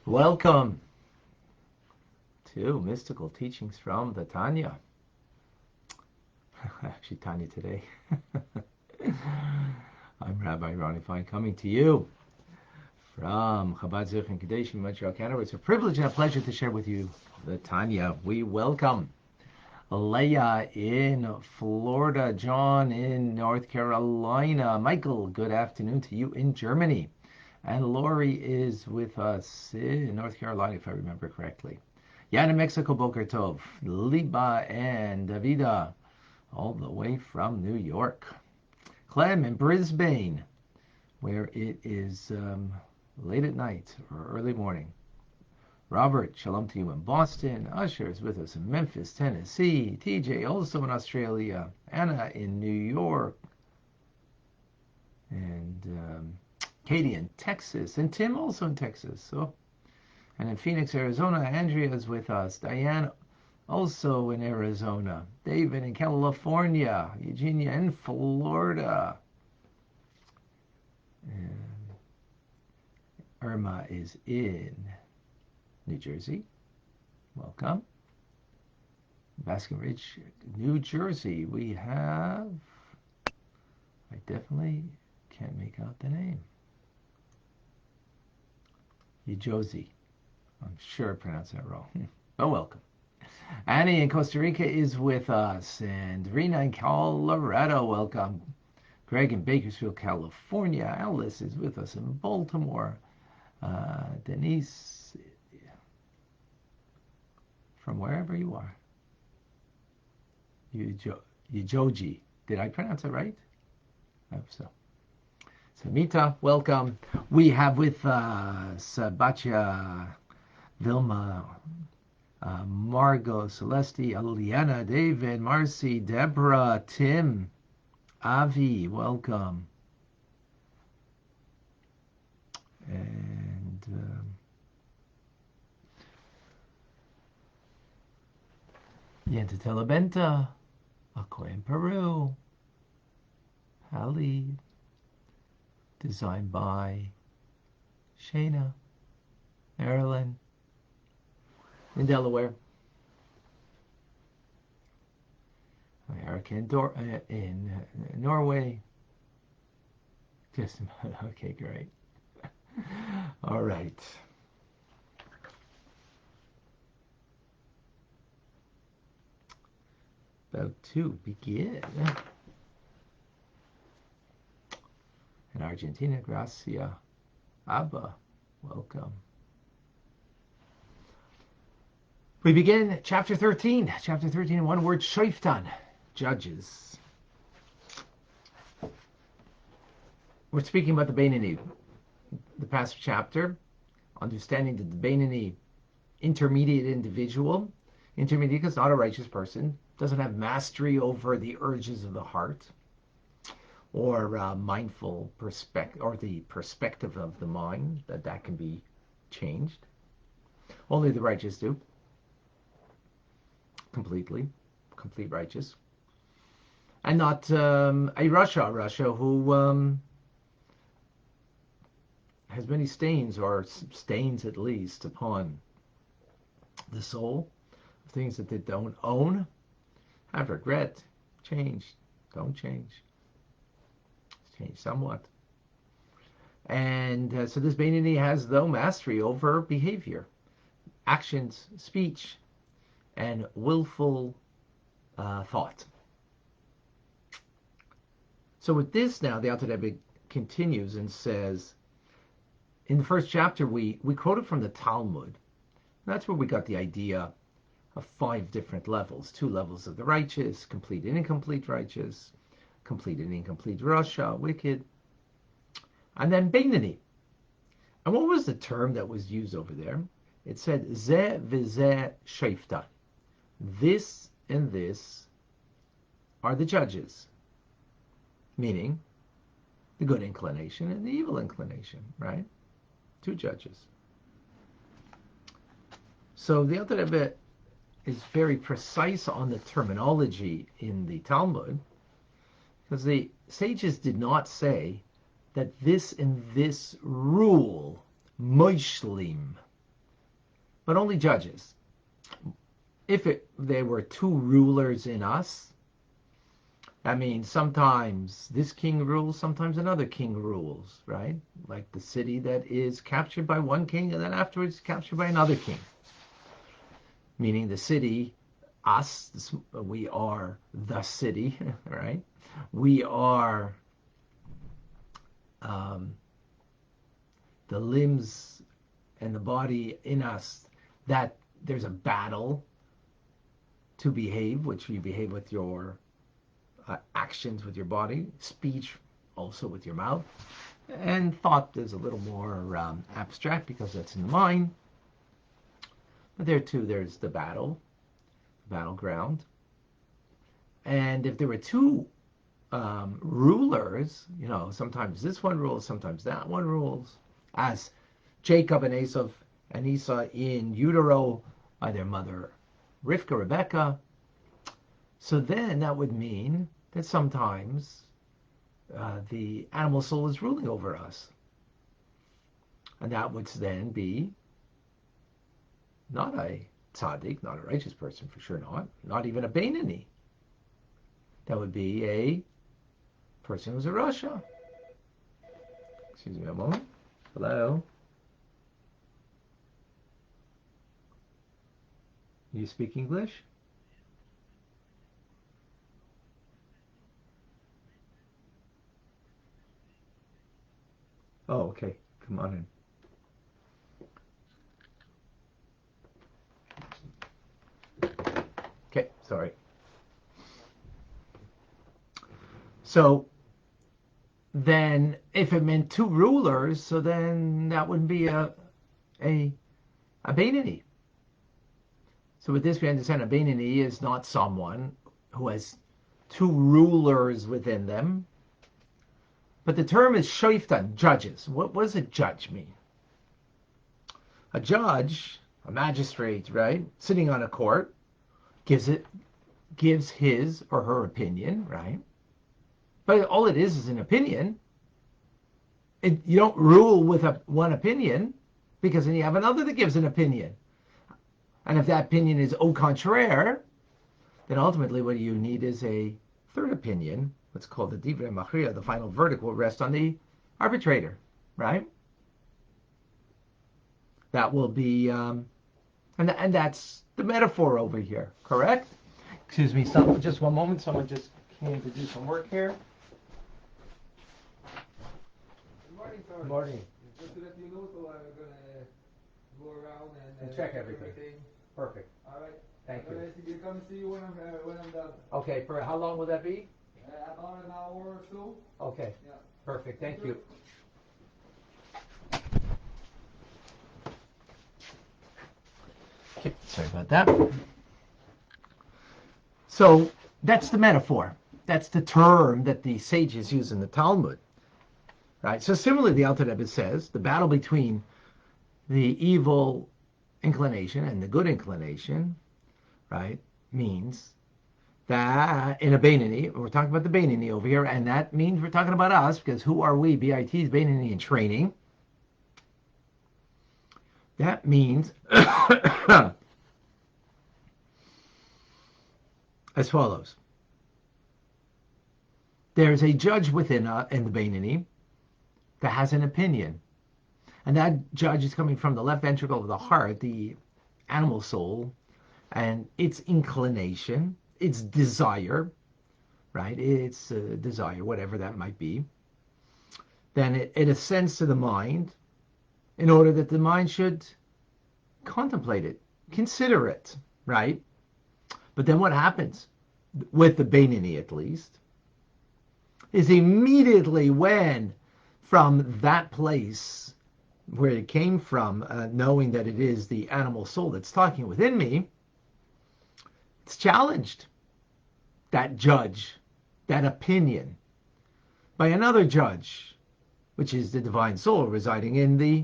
Welcome to Mystical Teachings from the Tanya. Actually, Tanya today. I'm Rabbi Ronnie Fine, coming to you from Chabad Zurich and Kadesh in Montreal, Canada. It's a privilege and a pleasure to share with you the Tanya. We welcome Leah in Florida, John in North Carolina, Michael, good afternoon to you in Germany. And Lori is with us in North Carolina, if I remember correctly. Yan in Mexico, Boker Tov. Liba and Davida, all the way from New York. Clem in Brisbane, where it is late at night or early morning. Robert, shalom to you in Boston. Usher is with us in Memphis, Tennessee. TJ, also in Australia. Anna in New York. And Katie in Texas, and Tim also in Texas. So, and in Phoenix, Arizona, Andrea is with us. Diane also in Arizona. David in California. Eugenia in Florida. And Irma is in New Jersey. Welcome. Baskin Ridge, New Jersey. We have, I definitely can't make out the name. Josie. I'm sure I pronounced that wrong. Oh, welcome. Annie in Costa Rica is with us. And Rena in Colorado, welcome. Greg in Bakersfield, California. Alice is with us in Baltimore. Denise, from wherever you are. Yujoji. Did I pronounce it right? I hope so. Samita, welcome. We have with us Batya, Vilma, Margot, Celeste, Aliana, David, Marcy, Deborah, Tim, Avi, welcome. And Yenta Telebenta, Aqua in Peru, Hallie, designed by Shayna, Marilyn, in Delaware. Erica in Norway. Just okay, great. All right. About to begin. In Argentina, Gracia, Abba, welcome. We begin chapter 13. Chapter 13 in one word, Shoftan, judges. We're speaking about the Beinoni, the past chapter, understanding that the Beinoni, intermediate individual, intermediate because not a righteous person, doesn't have mastery over the urges of the heart, or mindful perspective, or the perspective of the mind, that can be changed. Only the righteous do. Complete righteous. And not a Rasha who has many stains, or stains at least, upon the soul, things that they don't own, have regret, change, don't change. Change somewhat. And so this Beinoni has, though, mastery over behavior, actions, speech, and willful thought. So with this now, the Alter Rebbe continues and says, in the first chapter, we quoted from the Talmud. That's where we got the idea of 5 different levels. 2 levels of the righteous, complete and incomplete righteous, complete and incomplete Rasha, wicked, and then Beinoni. And what was the term that was used over there? It said, Zeh v'zeh shoftan. This and this are the judges, meaning the good inclination and the evil inclination, right? 2 judges. So the Alter Rebbe is very precise on the terminology in the Talmud, because the sages did not say that this and this rule, moishlim, but only judges. If there were two rulers in us, I mean, sometimes this king rules, sometimes another king rules, right? Like the city that is captured by one king and then afterwards captured by another king. Meaning the city, us, we are the city, right? We are the limbs and the body in us that there's a battle to behave, which you behave with your actions with your body, speech also with your mouth, and thought is a little more abstract because that's in the mind. But there too, there's the battleground. And if there were two rulers, sometimes this one rules, sometimes that one rules, as Jacob and Esau in utero by their mother Rivka, Rebecca. So then that would mean that sometimes the animal soul is ruling over us. And that would then be not a tzaddik, not a righteous person, for sure not even a Beinoni. That would be a person who's a Rasha. Excuse me a moment. Hello? You speak English? Oh, okay. Come on in. Okay, sorry. So then if it meant two rulers, so then that wouldn't be a Beinoni. So with this we understand a Beinoni is not someone who has two rulers within them. But the term is shoftan, judges. What does a judge mean? A judge, a magistrate, right, sitting on a court, gives his or her opinion, right? But all it is an opinion. You don't rule with one opinion, because then you have another that gives an opinion. And if that opinion is au contraire, then ultimately what you need is a third opinion. What's called the divrei machria, the final verdict will rest on the arbitrator, right? That will be, and that's the metaphor over here, correct? Excuse me, just one moment. Someone just came to do some work here. Good morning, sir. Good morning. Just to let you know, so I'm gonna go around and check everything. Perfect. All right. Thank you. You come see you when I'm done. Okay. For how long will that be? About an hour or so. Okay. Yeah. Perfect. Thank you. Okay. Sorry about that. So that's the metaphor. That's the term that the sages use in the Talmud. Right? So similarly, the Alter Rebbe says the battle between the evil inclination and the good inclination, right, means that in a Beinoni, we're talking about the Beinoni over here, and that means we're talking about us, because who are we? BIT is Beinoni in training. That means as follows. There's a judge within in the Beinoni that has an opinion. And that judge is coming from the left ventricle of the heart, the animal soul, and its inclination, its desire, right? Its desire, whatever that might be. Then it ascends to the mind in order that the mind should contemplate it, consider it, right? But then what happens, with the Beinoni at least, is immediately when from that place where it came from, knowing that it is the animal soul that's talking within me, it's challenged, that judge, that opinion, by another judge, which is the divine soul residing in the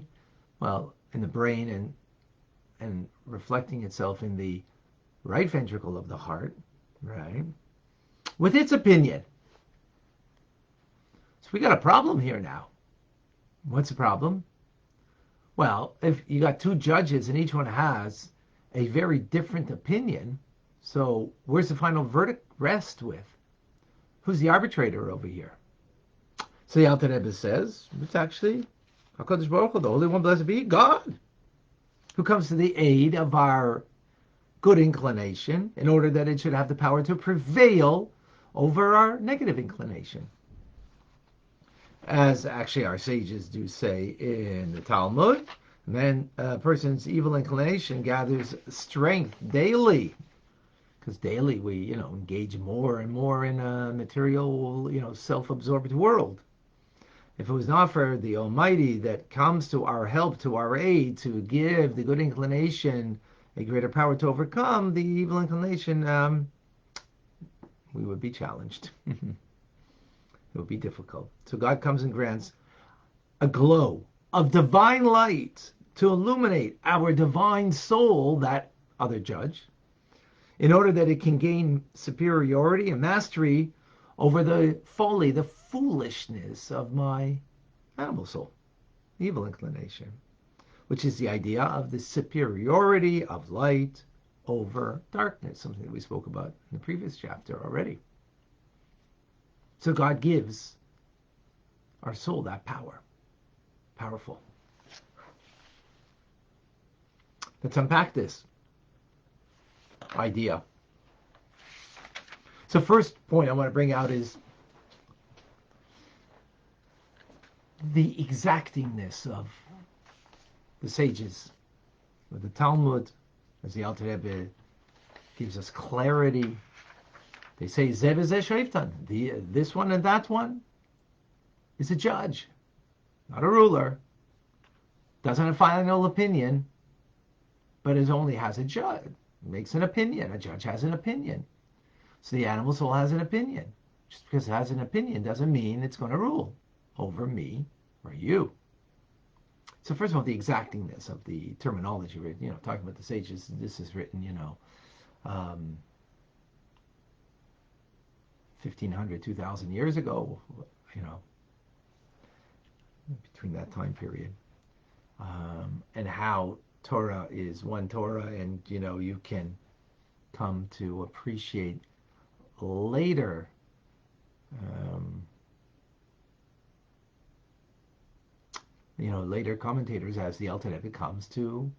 brain and reflecting itself in the right ventricle of the heart, right, with its opinion. So we got a problem here now. What's the problem? Well, if you got two judges and each one has a very different opinion, so where's the final verdict rest with? Who's the arbitrator over here? So the Alter Rebbe says, it's actually HaKadosh Baruch Hu, the Holy One, blessed be God, who comes to the aid of our good inclination in order that it should have the power to prevail over our negative inclination. As actually our sages do say in the Talmud, then a person's evil inclination gathers strength daily, because daily we, engage more and more in a material, self-absorbed world. If it was not for the Almighty that comes to our help, to our aid, to give the good inclination a greater power to overcome the evil inclination, we would be challenged. It would be difficult. So God comes and grants a glow of divine light to illuminate our divine soul, that other judge, in order that it can gain superiority and mastery over the folly, the foolishness of my animal soul, evil inclination, which is the idea of the superiority of light over darkness, something that we spoke about in the previous chapter already. So God gives our soul that power. Powerful. Let's unpack this idea. So first point I want to bring out is the exactingness of the sages, with the Talmud, as the Alter Rebbe gives us clarity. They say, Zev v'zeh shoftan. This one and that one is a judge, not a ruler. Doesn't have a final opinion, but it only has a judge. Makes an opinion. A judge has an opinion. So the animal soul has an opinion. Just because it has an opinion doesn't mean it's going to rule over me or you. So first of all, the exactingness of the terminology, talking about the sages, this is written, 1,500, 2,000 years ago, between that time period, and how Torah is one Torah, and, you can come to appreciate later later commentators as the Alter Rebbe comes to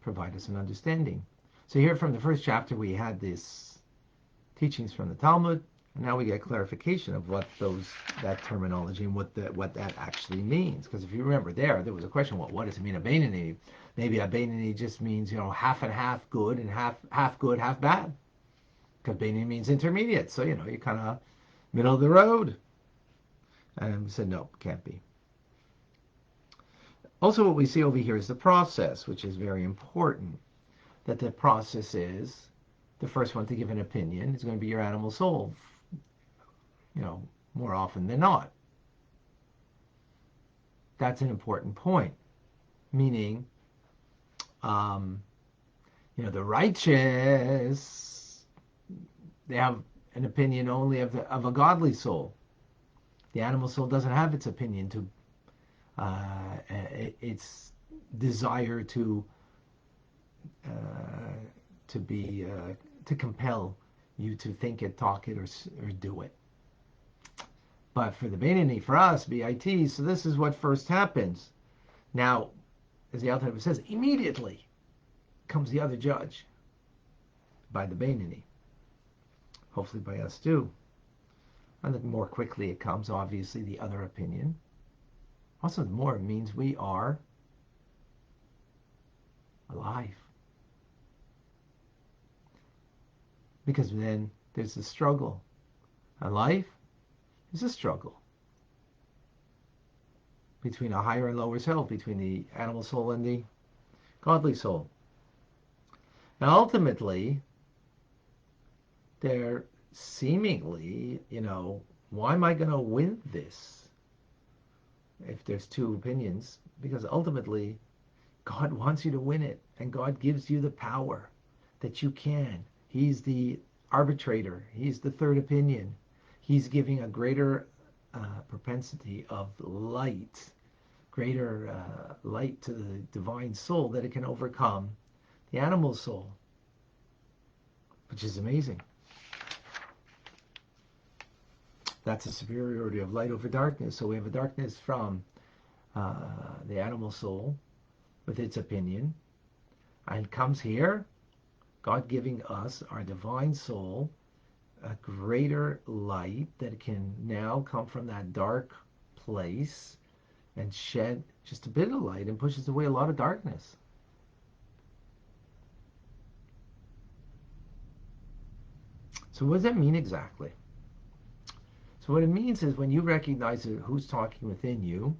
provide us an understanding. So here from the first chapter we had this teachings from the Talmud, and now we get clarification of what that terminology and what that actually means. Because if you remember there was a question, what does it mean a Beinoni? Maybe a Beinoni just means half and half good and half good, half bad. Because Beinoni means intermediate, so you're kind of middle of the road. And we said no, can't be. Also, what we see over here is the process, which is very important. That the process is the first one to give an opinion is going to be your animal soul, more often than not. That's an important point. Meaning, the righteous, they have an opinion only of a godly soul. The animal soul doesn't have its opinion its desire to compel you to think it, talk it, or do it. But for the Beinoni, for us, BIT, so this is what first happens. Now, as the Alter Rebbe says, immediately comes the other judge by the Beinoni. Hopefully by us too. And the more quickly it comes, obviously, the other opinion. Also, the more it means we are alive. Because then there's the struggle. And life is a struggle between a higher and lower self, between the animal soul and the godly soul. And ultimately, they're seemingly, why am I going to win this if there's two opinions? Because ultimately, God wants you to win it, and God gives you the power that you can. He's the arbitrator. He's the third opinion. He's giving a greater propensity of light greater light to the divine soul that it can overcome the animal soul, which is amazing. That's the superiority of light over darkness. So we have a darkness from the animal soul with its opinion, and comes here, God giving us, our divine soul, a greater light that can now come from that dark place and shed just a bit of light and pushes away a lot of darkness. So what does that mean exactly? So what it means is when you recognize who's talking within you,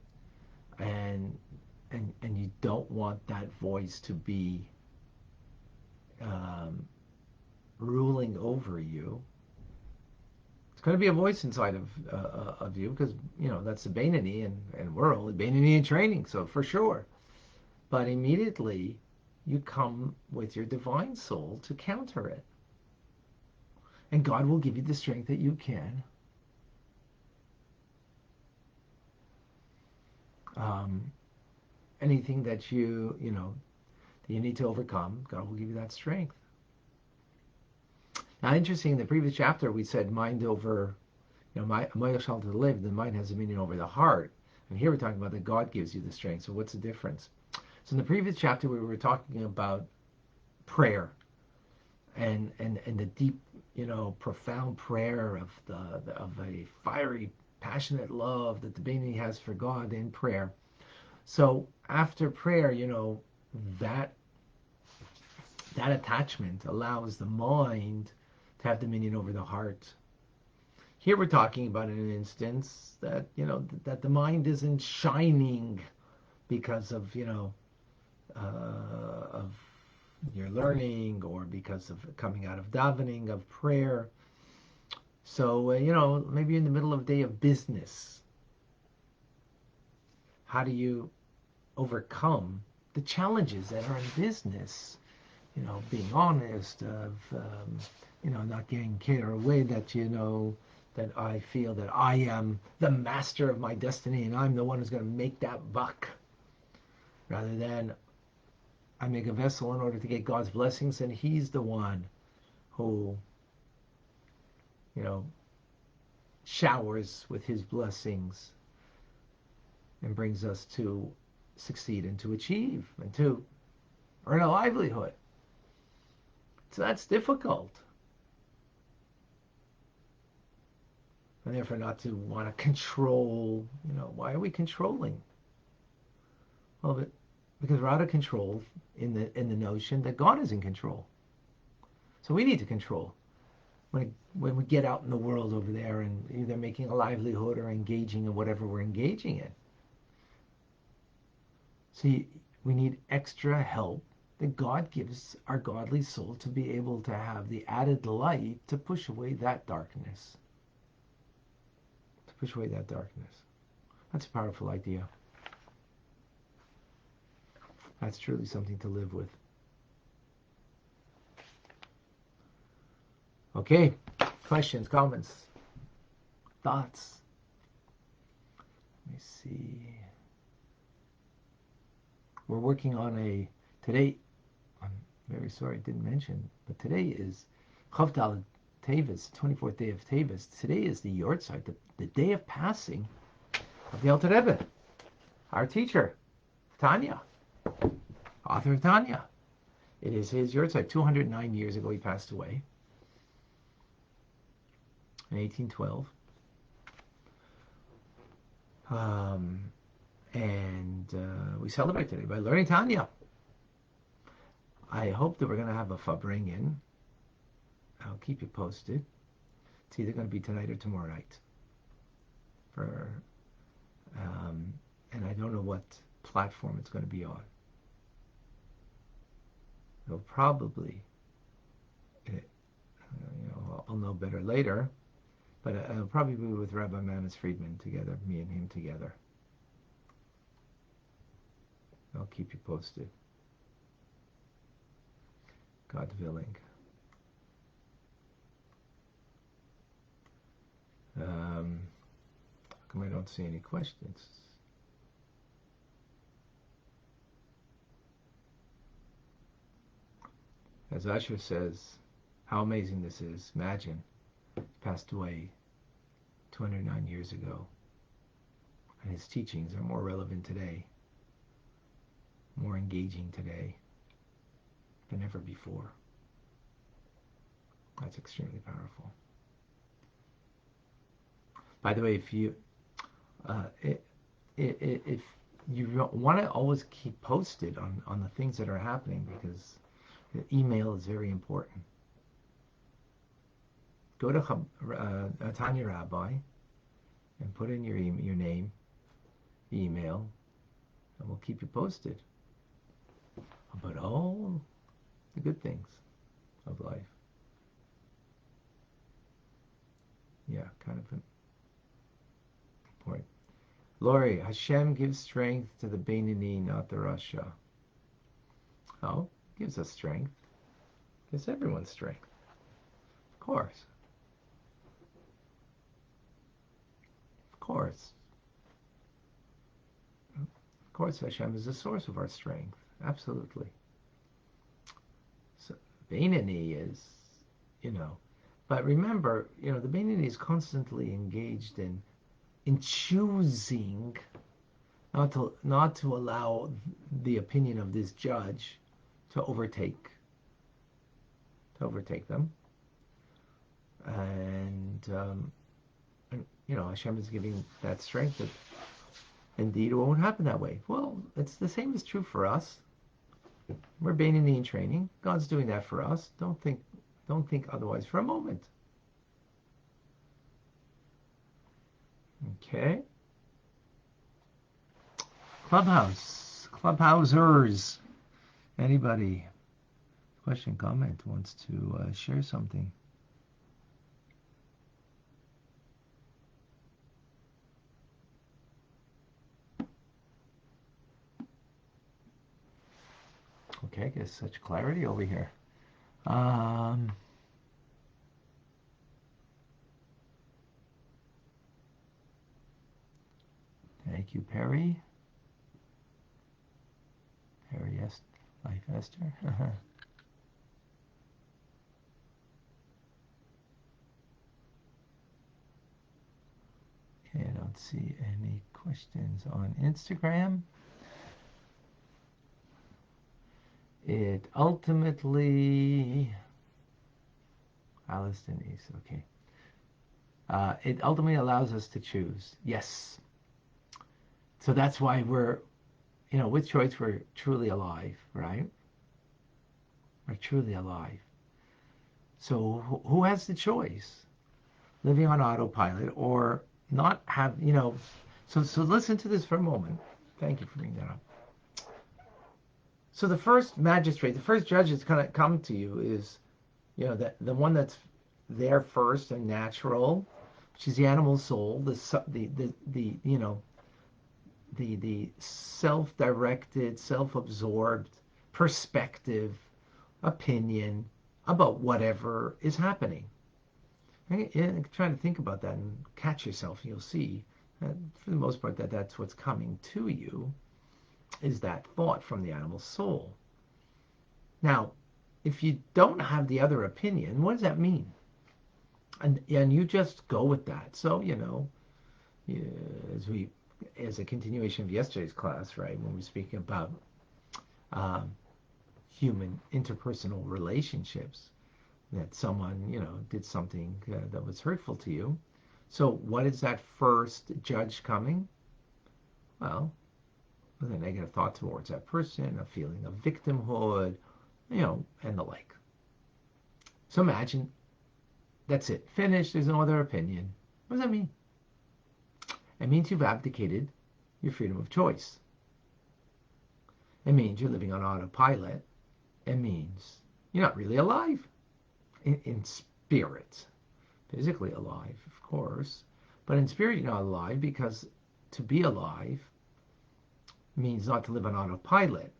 and you don't want that voice to be ruling over you. It's going to be a voice inside of you, because that's the Beinoni, and we're only Beinoni in training, so for sure. But immediately you come with your divine soul to counter it, and God will give you the strength that you can. Anything that you need to overcome, God will give you that strength. Now, interesting, in the previous chapter, we said mind over, mind shall to live, the mind has a meaning over the heart. And here we're talking about that God gives you the strength. So what's the difference? So in the previous chapter, we were talking about prayer and the deep, profound prayer of a fiery, passionate love that the Beinoni has for God in prayer. So after prayer, that attachment allows the mind to have dominion over the heart. Here we're talking about an instance that, that the mind isn't shining because of, of your learning, or because of coming out of davening, of prayer. So, maybe in the middle of a day of business, how do you overcome the challenges that are in business? Being honest, of, not getting carried away that, that I feel that I am the master of my destiny and I'm the one who's going to make that buck. Rather than I make a vessel in order to get God's blessings, and He's the one who, showers with His blessings and brings us to succeed and to achieve and to earn a livelihood. So that's difficult. And therefore not to want to control, why are we controlling? Well, because we're out of control in the notion that God is in control. So we need to control. When we get out in the world over there and either making a livelihood or engaging in whatever we're engaging in. See, we need extra help that God gives our godly soul to be able to have the added light to push away that darkness. To push away that darkness. That's a powerful idea. That's truly something to live with. Okay, questions, comments, thoughts? Let me see. We're working on today, I'm very sorry I didn't mention, but today is Chavdal Tevis, 24th day of Tevis. Today is the Yortzeit, the day of passing of the Alter Rebbe, our teacher, Tanya, author of Tanya. It is his Yortzeit. 209 years ago he passed away in 1812. We celebrate today by learning Tanya. I hope that we're going to have a Fabringen. I'll keep you posted. It's either going to be tonight or tomorrow night. And I don't know what platform it's going to be on. It'll probably, I'll know better later, but it'll probably be with Rabbi Manis Friedman together, me and him together. I'll keep you posted. God willing. How come I don't see any questions? As Usher says, how amazing this is. Imagine, passed away 209 years ago, and his teachings are more relevant today, more engaging today than ever before. That's extremely powerful. By the way, if you want to always keep posted on the things that are happening, because the email is very important. Go to Tanya Rabbi and put in your name, email, and we'll keep you posted about all the good things of life. Yeah, kind of important. Lori, Hashem gives strength to the Beinoni, not the Rasha. Oh, gives us strength. Gives everyone strength. Of course. Of course. Of course, Hashem is the source of our strength. Absolutely. So, Beinoni is, but remember, the Beinoni is constantly engaged in choosing not to allow the opinion of this judge to overtake them, and Hashem is giving that strength that indeed it won't happen that way. Well, it's the same is true for us. We're Beinoni in training. God's doing that for us. Don't think otherwise for a moment. Okay. Clubhousers. Anybody? Question, comment, wants to share something? Okay, I guess such clarity over here. Thank you, Perry. Perry Life Esther. Okay, I don't see any questions on Instagram. It ultimately, Alice Denise, okay. It ultimately allows us to choose. Yes. So that's why we're, with choice, we're truly alive, right? We're truly alive. So who has the choice? Living on autopilot or not have, so listen to this for a moment. Thank you for bringing that up. So the first magistrate, the first judge that's going to come to you is, the one that's there first and natural, which is the animal soul, the self-directed, self-absorbed perspective, opinion about whatever is happening. And try to think about that and catch yourself, and you'll see that for the most part that's what's coming to you, is that thought from the animal soul. Now, if you don't have the other opinion, what does that mean? And you just go with that. So, as a continuation of yesterday's class, right, when we're speaking about human interpersonal relationships, that someone, did something that was hurtful to you. So what is that first judge coming? Well, with a negative thought towards that person, a feeling of victimhood, and the like. So imagine that's it. Finished. There's no other opinion. What does that mean? It means you've abdicated your freedom of choice. It means you're living on autopilot. It means you're not really alive in spirit. Physically alive, of course. But in spirit, you're not alive, because to be alive means not to live on autopilot,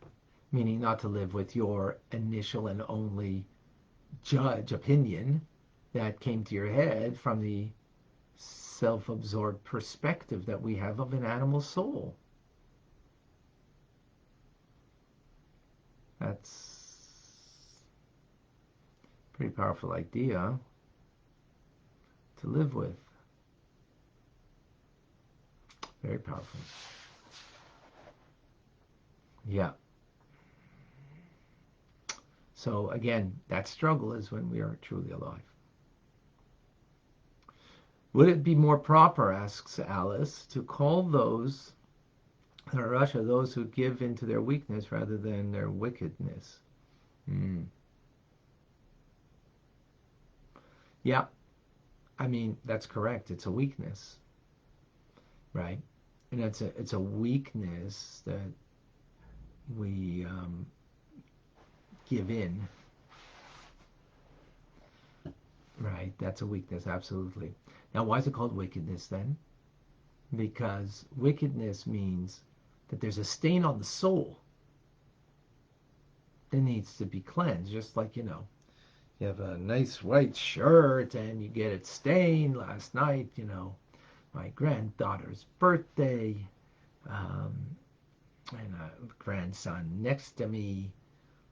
meaning not to live with your initial and only judge opinion that came to your head from the self-absorbed perspective that we have of an animal soul. That's Pretty powerful idea to live with. Very powerful. Yeah. So again, that struggle is when we are truly alive. Would it be more proper, asks Alice, to call those in Russia those who give into their weakness rather than their wickedness? Yeah, I mean, that's correct. It's a weakness, right? And it's a weakness that we give in, right? That's a weakness, absolutely. Now, why is it called wickedness then? Because wickedness means that there's a stain on the soul that needs to be cleansed. Just like, you have a nice white shirt and you get it stained last night, my granddaughter's birthday, and a grandson next to me,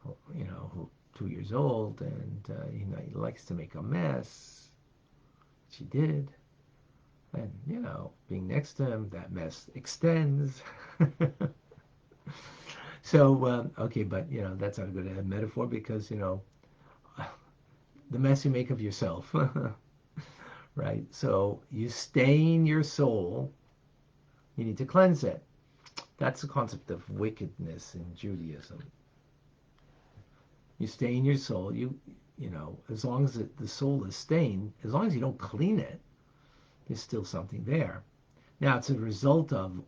who 2 years old, and he likes to make a mess. She did. And, being next to him, that mess extends. So, okay, but, that's not a good metaphor because, the mess you make of yourself, right? So you stain your soul, you need to cleanse it. That's the concept of wickedness in Judaism. You stain your soul, as long as the soul is stained, as long as you don't clean it, there's still something there. Now, it's a result of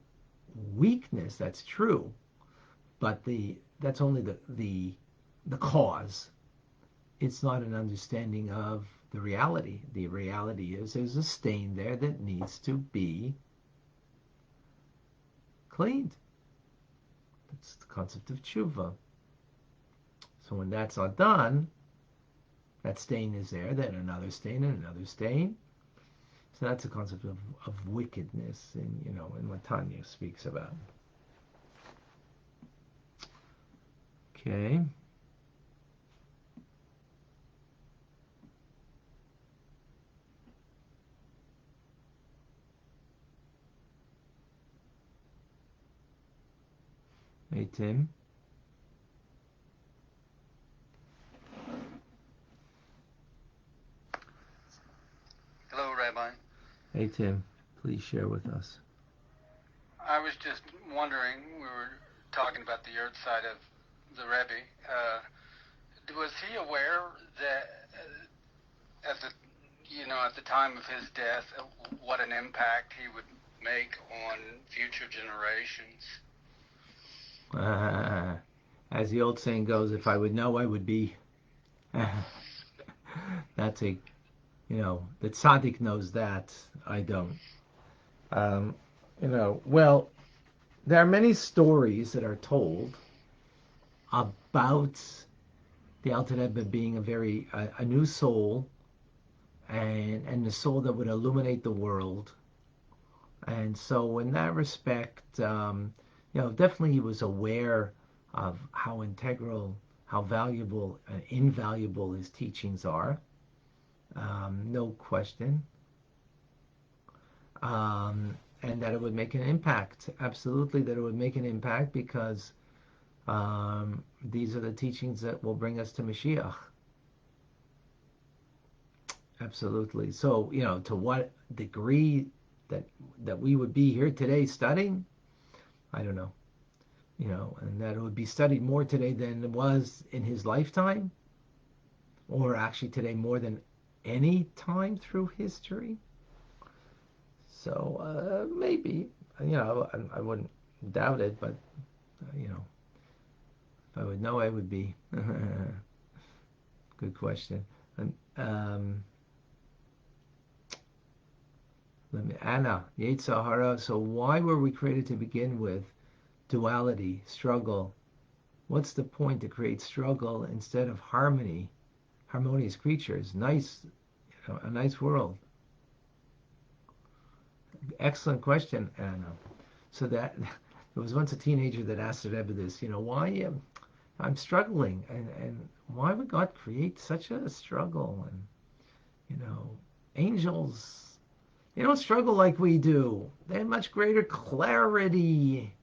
weakness, that's true, but that's only the cause. It's not an understanding of the reality. The reality is there's a stain there that needs to be cleaned. That's the concept of tshuva. So when that's not done, that stain is there, then another stain and another stain. So that's the concept of wickedness in what Tanya speaks about. Okay. Hey, Tim. Hello, Rabbi. Hey, Tim. Please share with us. I was just wondering, we were talking about the earth side of the Rebbe. Was he aware that at the time of his death, what an impact he would make on future generations? As the old saying goes, if I would know, I would be. That's the tzaddik knows that. I don't. Well, there are many stories that are told about the Alter Rebbe being a new soul, and the soul that would illuminate the world. And so in that respect, definitely he was aware of how integral, how valuable and invaluable his teachings are. No question. And that it would make an impact. Absolutely, that it would make an impact because these are the teachings that will bring us to Mashiach. Absolutely. So, to what degree that we would be here today studying, I don't know. And that it would be studied more today than it was in his lifetime, or actually today more than any time through history. So maybe, I wouldn't doubt it, but if I would know, I would be. Good question. And Anna, Yetzer Hara. So why were we created to begin with? Duality, struggle. What's the point to create struggle instead of harmony? Harmonious creatures, nice, a nice world. Excellent question, Anna. So that there was once a teenager that asked the Rebbe this, why I'm struggling, and why would God create such a struggle? And angels, they don't struggle like we do. They have much greater clarity,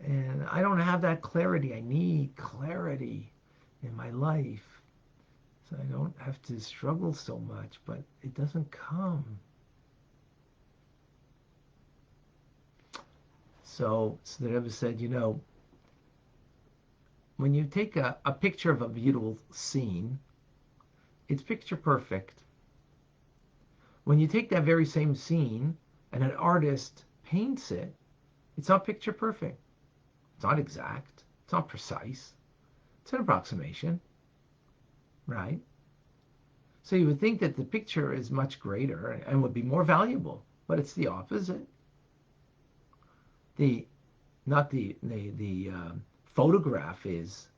and I don't have that clarity. I need clarity in my life, so I don't have to struggle so much. But it doesn't come. So the Rebbe said, when you take a picture of a beautiful scene, it's picture perfect. When you take that very same scene and an artist paints it, it's not picture perfect. It's not exact. It's not precise. It's an approximation, right? So you would think that the picture is much greater and would be more valuable, but it's the opposite. Not the photograph is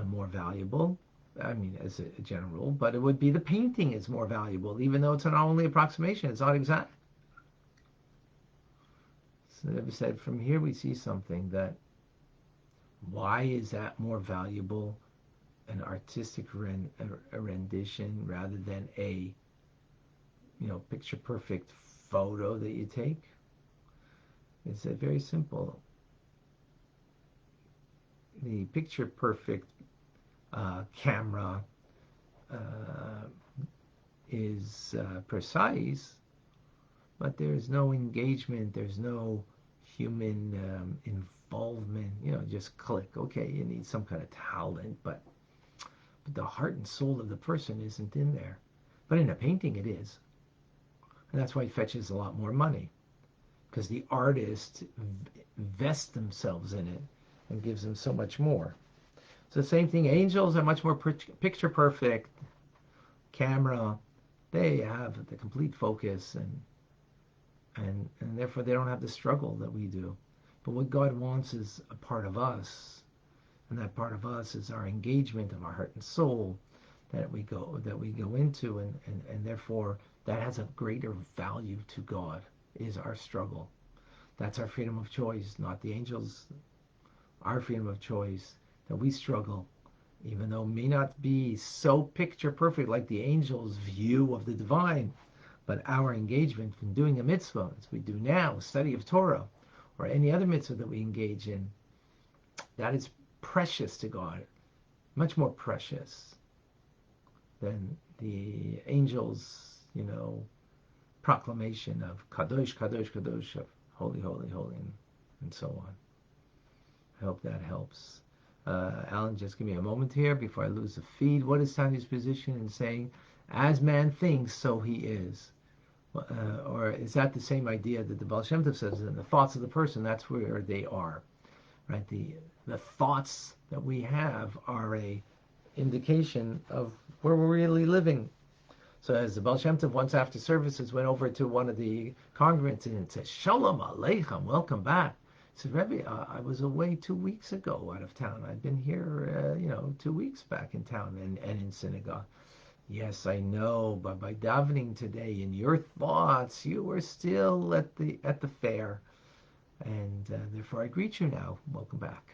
more valuable. I mean, as a general, but it would be the painting is more valuable, even though it's not only approximation, it's not exact. So Rebbe said, from here we see something that why is that more valuable, an artistic rendition rather than a picture perfect photo that you take? It's very simple. The picture perfect camera is precise, but there's no engagement, there's no human involvement. Just click. Okay, you need some kind of talent, but the heart and soul of the person isn't in there. But in a painting, it is, and that's why it fetches a lot more money, because the artists invest themselves in it and gives them so much more. So the same thing, angels are much more picture perfect. Camera, they have the complete focus, and therefore they don't have the struggle that we do. But what God wants is a part of us, and that part of us is our engagement of our heart and soul that we go into, and therefore that has a greater value to God, is our struggle. That's our freedom of choice, not the angels. Our freedom of choice, that we struggle, even though it may not be so picture perfect like the angels' view of the divine, but our engagement in doing a mitzvah, as we do now, study of Torah, or any other mitzvah that we engage in, that is precious to God, much more precious than the angels' proclamation of Kadosh, Kadosh, Kadosh, of holy, holy, holy, and so on. I hope that helps. Alan, just give me a moment here before I lose the feed. What is Tanya's position in saying, as man thinks, so he is? Or is that the same idea that the Baal Shem Tov says, in the thoughts of the person, that's where they are, right? The thoughts that we have are a indication of where we're really living. So as the Baal Shem Tov once after services went over to one of the congregants and said, Shalom Aleichem, welcome back. He said, Rabbi, I was away 2 weeks ago out of town. I've been here, 2 weeks back in town and in synagogue. Yes, I know, but by davening today, in your thoughts, you were still at the fair, and therefore I greet you now. Welcome back.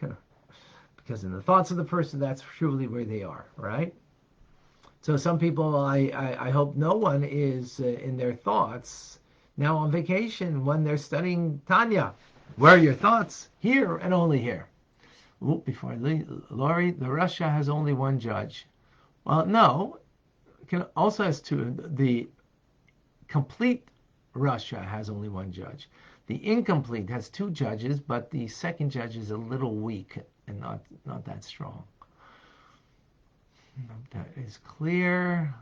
Because in the thoughts of the person, that's truly where they are, right? So some people, I hope no one is in their thoughts now on vacation when they're studying Tanya. Where are your thoughts? Here and only here. Ooh, before I leave, Laurie, the Russia has only one judge. Well, no, also has two. The complete Russia has only one judge. The incomplete has two judges, but the second judge is a little weak and not that strong. That is clear.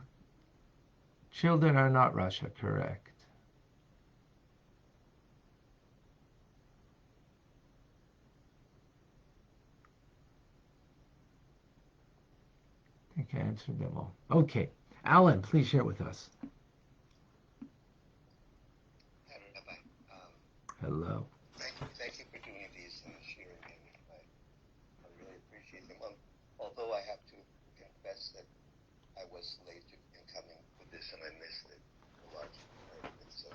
Children are not Russia, correct. I can't answer them all. Okay. Alan, please share with us. Hi, Rabbi. Hello. Thank you for doing these sharing, and I really appreciate them. Although I have to confess that I was late in coming with this, and I missed it a large part of it. So,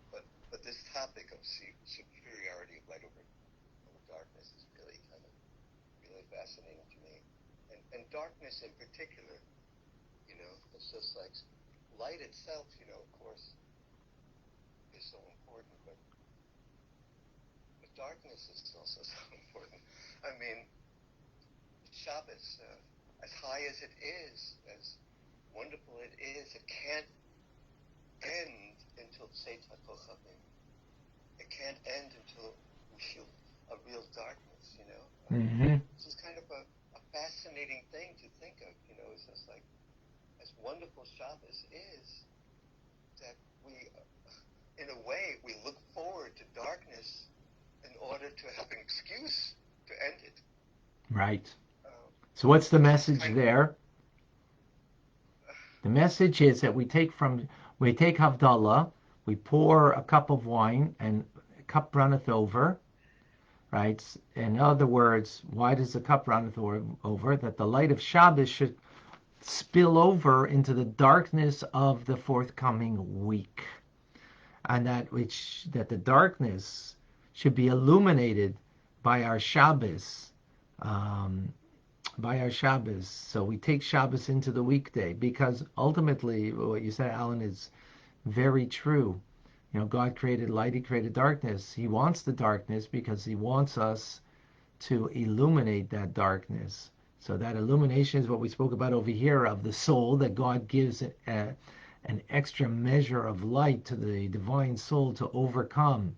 but this topic of superiority of light over darkness is really really fascinating to me. and darkness in particular. It's just like light itself, of course, is so important, but darkness is also so important. I mean, Shabbos, as high as it is, as wonderful it is, it can't end until Tzeit HaKochavim. It can't end until we feel a real darkness, This is kind of a fascinating thing to think of, It's just like, as wonderful Shabbos is, that we, in a way, we look forward to darkness in order to have an excuse to end it. Right. So what's the message there? The message is that we take Havdalah, we pour a cup of wine, and a cup runneth over, right? In other words, why does the cup runneth over? That the light of Shabbos should spill over into the darkness of the forthcoming week, and that the darkness should be illuminated by our Shabbos. So we take Shabbos into the weekday, because ultimately what you said, Alan, is very true. God created light, He created darkness. He wants the darkness because He wants us to illuminate that darkness. So that illumination is what we spoke about over here of the soul, that God gives an extra measure of light to the divine soul to overcome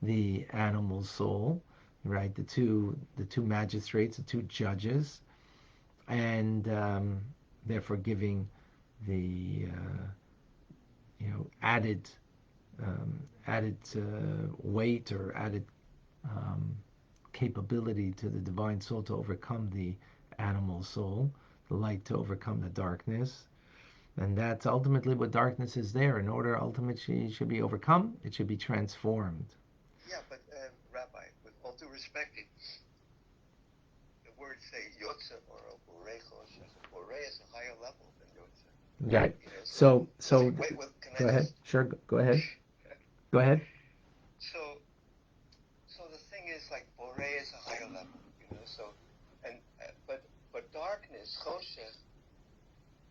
the animal soul, right? The two magistrates, the two judges, and therefore giving the added weight or added capability to the divine soul to overcome the animal soul, the light to overcome the darkness. And that's ultimately what darkness is there. In order ultimately should be overcome, it should be transformed. Yeah, but Rabbi, with all due respect, the words say yotze or borecho. Bore is a higher level than yotze. Right. So wait, go ahead. Sure, go ahead. Go ahead. So the thing is, like, bore is a higher level, but darkness, choshech,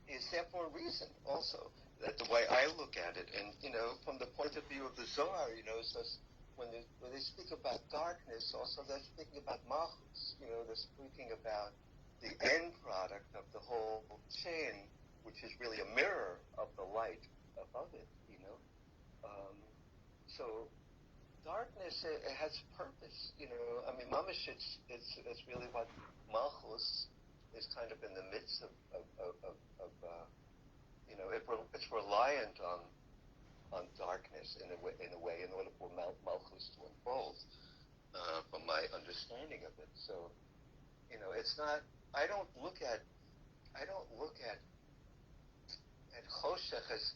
is there for a reason also. That the way I look at it, and from the point of view of the Zohar, it's just when they speak about darkness, also they're speaking about malchus. They're speaking about the end product of the whole chain, which is really a mirror of the light above it. So darkness, it has purpose. I mean, mamash, it's really what malchus is kind of in the midst of it's reliant on darkness in a way in order for malchus to unfold, from my understanding of it. So, it's not. I don't look at choshech as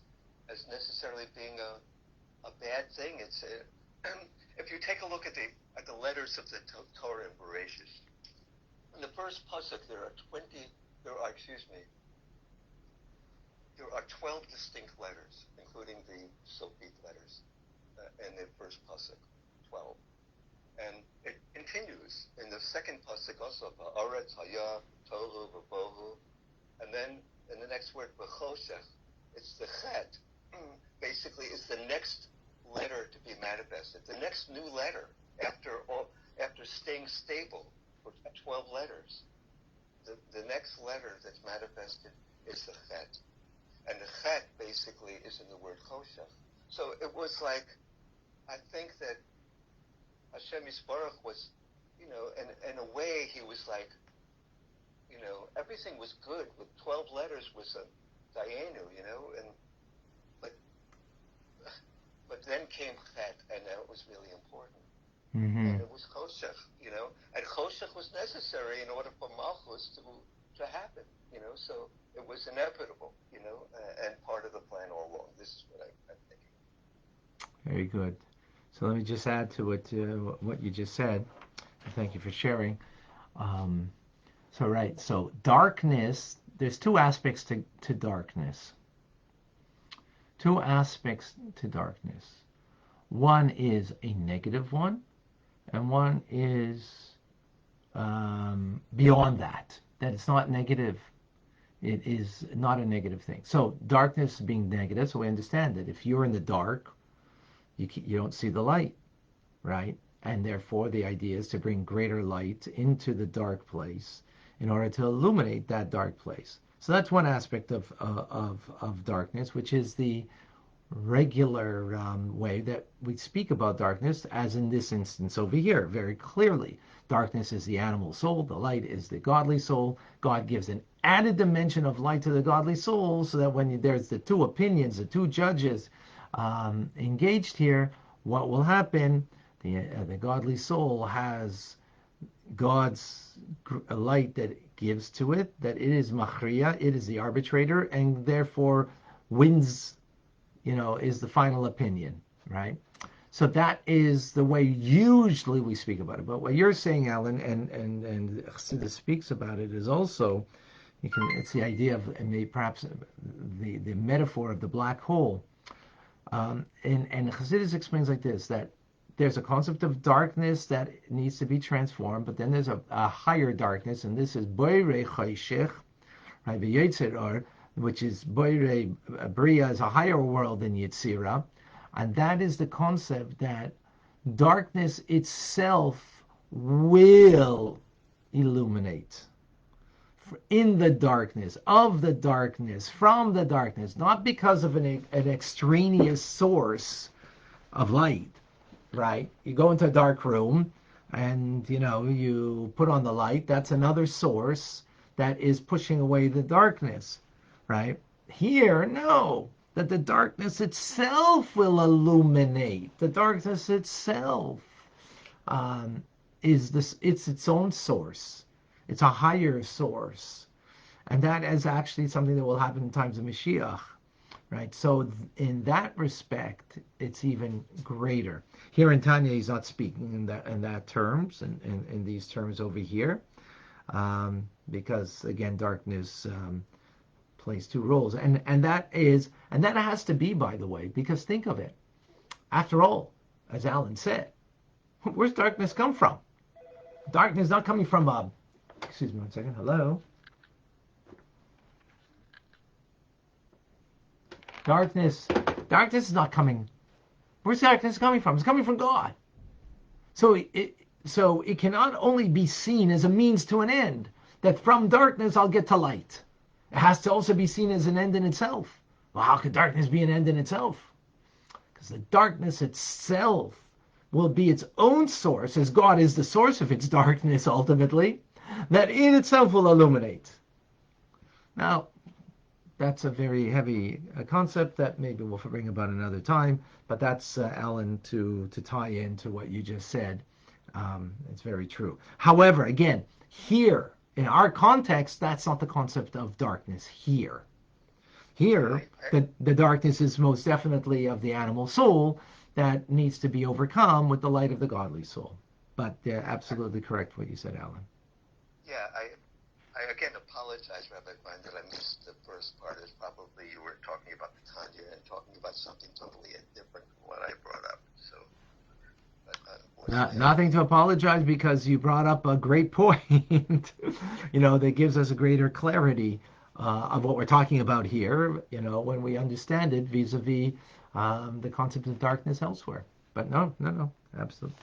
necessarily being a bad thing. It's if you take a look at the letters of the Torah and Bereshit, in the first pasuk there are 12 distinct letters, including the Sofit letters, in the first pasuk, 12. And it continues in the second pasuk also, Ha'aretz haya tohu v'bohu, and then in the next word, v'choshech, it's the chet. Basically, it's the next letter to be manifested, the next new letter after staying stable for 12 letters. The next letter that's manifested is the chet. And the chet basically is in the word choshech. So it was like, I think that Hashem Yisbarach was, in a way he was like, everything was good. With 12 letters was a dayenu, but then came chet, and that was really important. Mm-hmm. And it was choshech, and choshech was necessary in order for malchus to happen, so it was inevitable, and part of the plan all along. This is what I'm thinking. Very good. So let me just add to it what you just said. Thank you for sharing. So darkness, there's two aspects to darkness. Two aspects to darkness. One is a negative one, and one is beyond that. that it's not negative. It is not a negative thing. So darkness being negative, so we understand that if you're in the dark, you don't see the light, right? And therefore the idea is to bring greater light into the dark place in order to illuminate that dark place. So that's one aspect of darkness, which is the regular way that we speak about darkness, as in this instance over here, very clearly. Darkness is the animal soul, the light is the godly soul. God gives an added dimension of light to the godly soul, so that when there's the two opinions, the two judges engaged here, what will happen? The godly soul has God's light that it gives to it, that it is machriya, it is the arbitrator, and therefore wins, is the final opinion, right? So that is the way usually we speak about it. But what you're saying, Alan, and Chassidus speaks about it, is also, it's the idea of, and perhaps the metaphor of the black hole. And Chassidus explains like this, that there's a concept of darkness that needs to be transformed, but then there's a higher darkness, and this is Boirei Chayshech, right? V'Yetzer, which is Boirei Bria, is a higher world than Yetzirah, and that is the concept that darkness itself will illuminate. In the darkness, of the darkness, from the darkness, not because of an extraneous source of light, right? You go into a dark room and, you put on the light. That's another source that is pushing away the darkness, right? Here, no, that the darkness itself will illuminate. The darkness itself it's its own source. It's a higher source. And that is actually something that will happen in times of Mashiach, right? So in that respect, it's even greater. Here in Tanya, he's not speaking in that terms, in these terms over here, because again, darkness plays two roles, and that has to be, by the way, because think of it. After all, as Alan said, where's darkness come from? Darkness is not coming from excuse me one second. Hello. Darkness is not coming. Where's darkness coming from? It's coming from God. So it cannot only be seen as a means to an end, that from darkness I'll get to light. It has to also be seen as an end in itself. Well, how could darkness be an end in itself? Because the darkness itself will be its own source, as God is the source of its darkness ultimately, that in itself will illuminate. Now, that's a very heavy concept that maybe we'll bring about another time, but that's, Alan, to tie into what you just said. It's very true. However, again, here, in our context, that's not the concept of darkness here. Here, the darkness is most definitely of the animal soul that needs to be overcome with the light of the godly soul. But absolutely correct what you said, Alan. Yeah, I again apologize, Rabbi Klein, that I missed the first part. It's probably you were talking about the Tanya and talking about something totally different from what I brought up. So, nothing to apologize, because you brought up a great point, that gives us a greater clarity of what we're talking about here, when we understand it vis-a-vis the concept of darkness elsewhere. But no, absolutely.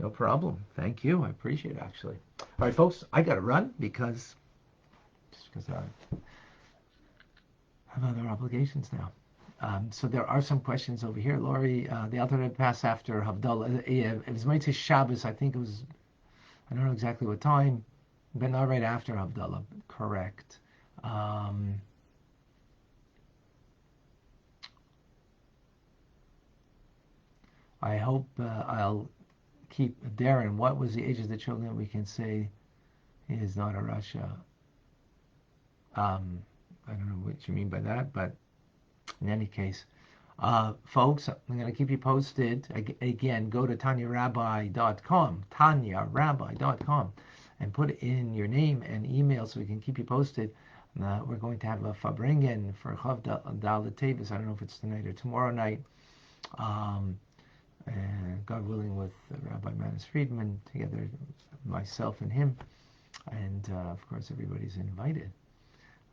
No problem. Thank you. I appreciate it, actually. All right, folks, I got to run because I have other obligations now. So there are some questions over here. Laurie, the alternate pass after Havdalah. It was Motzei Shabbos. I think it was, I don't know exactly what time, but not right after Havdalah. Correct. I hope I'll keep Darren. What was the age of the children? We can say he is not a Russia. I don't know what you mean by that, but in any case, folks, I'm going to keep you posted. Again, go to TanyaRabbi.com, TanyaRabbi.com, and put in your name and email so we can keep you posted. We're going to have a Fabringen for Chav Dalet Tevis. I don't know if it's tonight or tomorrow night. And God willing, with Rabbi Manis Friedman, together, myself and him. And of course, everybody's invited.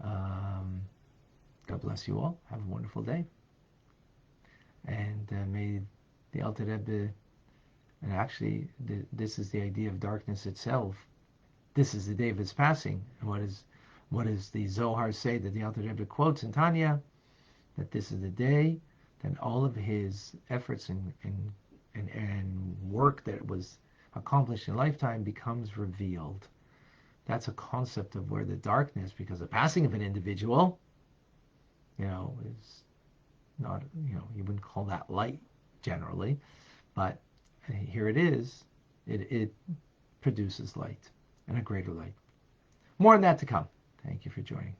God bless you all. Have a wonderful day. And may the Alter Rebbe, and actually, this is the idea of darkness itself. This is the day of his passing. And what does the Zohar say that the Alter Rebbe quotes in Tanya? That this is the day that all of his efforts and work that was accomplished in lifetime becomes revealed. That's a concept of where the darkness, because the passing of an individual, is not, you wouldn't call that light generally, but here it is. It produces light, and a greater light. More on that to come. Thank you for joining.